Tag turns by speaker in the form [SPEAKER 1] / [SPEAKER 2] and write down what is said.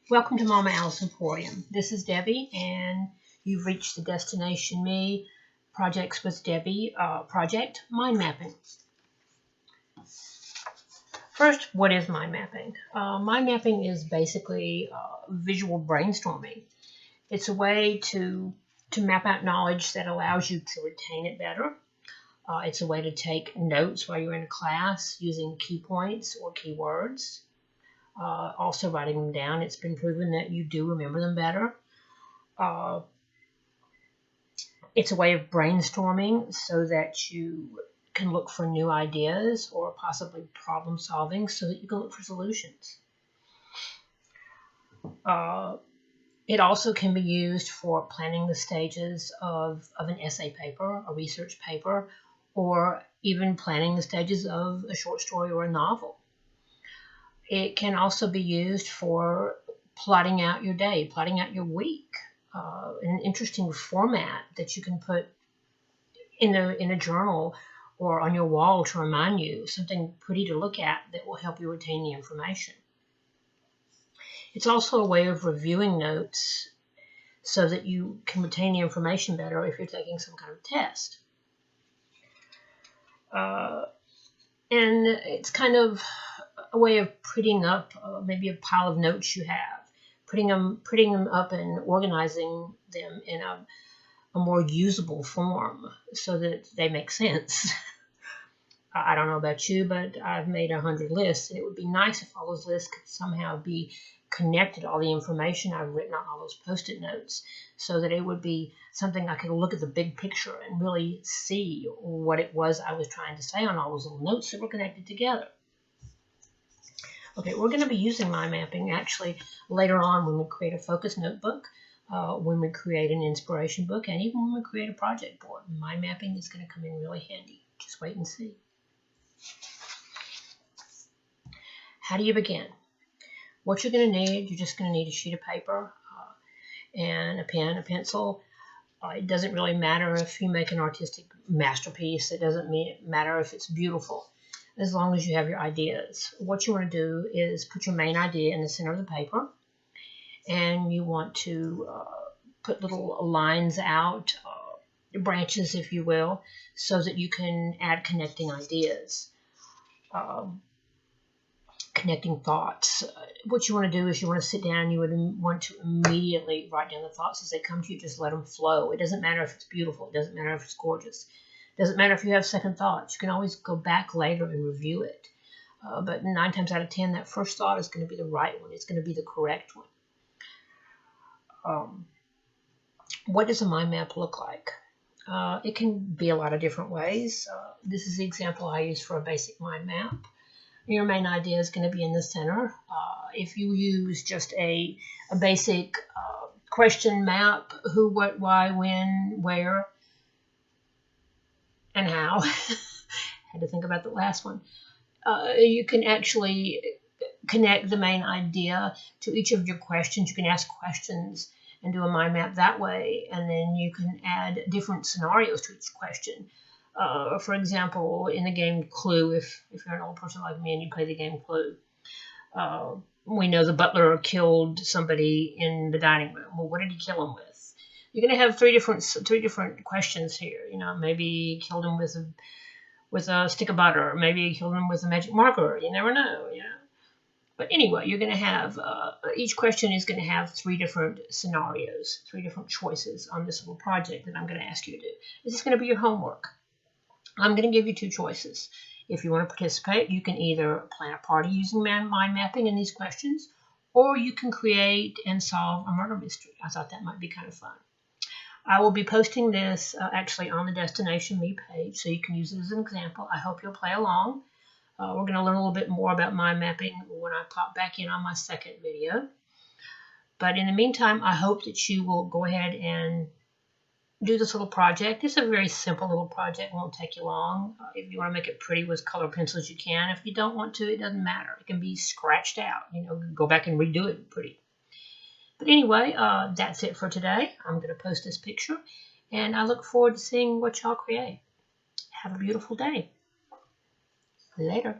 [SPEAKER 1] Welcome to Mama Alice Emporium. This is Debbie, and you've reached the Destination Me Projects with Debbie project, mind mapping. First, what is mind mapping? Mind mapping is basically visual brainstorming. It's a way to map out knowledge that allows you to retain it better. It's a way to take notes while you're in a class using key points or keywords. Also writing them down. It's been proven that you do remember them better. It's a way of brainstorming so that you can look for new ideas or possibly problem solving so that you can look for solutions. It also can be used for planning the stages of an essay paper, a research paper, or even planning the stages of a short story or a novel. It can also be used for plotting out your day, plotting out your week, in an interesting format that you can put in a journal or on your wall to remind you, something pretty to look at that will help you retain the information. It's also a way of reviewing notes so that you can retain the information better if you're taking some kind of test. And it's kind of a way of putting up maybe a pile of notes you have, putting them up and organizing them in a more usable form so that they make sense. I don't know about you, but I've made 100 lists, and it would be nice if all those lists could somehow be connected, all the information I've written on all those Post-it notes, so that it would be something I could look at the big picture and really see what it was I was trying to say on all those little notes that were connected together. Okay, we're going to be using mind mapping actually later on when we create a focus notebook, when we create an inspiration book, and even when we create a project board. Mind mapping is going to come in really handy. Just wait and see. How do you begin? What you're going to need, you're just going to need a sheet of paper and a pen, a pencil. It doesn't really matter if you make an artistic masterpiece. It doesn't matter if it's beautiful, as long as you have your ideas. What you want to do is put your main idea in the center of the paper, and you want to put little lines out, branches, if you will, so that you can add connecting ideas. Connecting thoughts. What you want to do is you want to sit down and you would want to immediately write down the thoughts as they come to you. Just let them flow. It doesn't matter if it's beautiful. It doesn't matter if it's gorgeous. It doesn't matter if you have second thoughts. You can always go back later and review it. But 9 times out of 10, that first thought is going to be the right one. It's going to be the correct one. What does a mind map look like? It can be a lot of different ways. This is the example I use for a basic mind map. Your main idea is going to be in the center. If you use just a basic question map, who, what, why, when, where, and how, had to think about the last one, you can actually connect the main idea to each of your questions. You can ask questions and do a mind map that way, and then you can add different scenarios to each question. For example, in the game Clue, if you're an old person like me and you play the game Clue, we know the butler killed somebody in the dining room. Well, what did he kill him with? You're going to have three different questions here. You know, maybe he killed him with a stick of butter. Maybe he killed him with a magic marker. You never know. You know. But anyway, you're going to have each question is going to have 3 different scenarios, 3 different choices on this little project that I'm going to ask you to do. This is going to be your homework. I'm going to give you 2 choices. If you want to participate, you can either plan a party using mind mapping in these questions, or you can create and solve a murder mystery. I thought that might be kind of fun. I will be posting this actually on the Destination Me page, so you can use it as an example. I hope you'll play along. We're going to learn a little bit more about mind mapping when I pop back in on my second video. But in the meantime, I hope that you will go ahead and do this little project. It's a very simple little project. It won't take you long. If you want to make it pretty with color pencils, you can. If you don't want to, it doesn't matter. It can be scratched out. You know, go back and redo it pretty. But anyway, that's it for today. I'm going to post this picture, and I look forward to seeing what y'all create. Have a beautiful day. Later.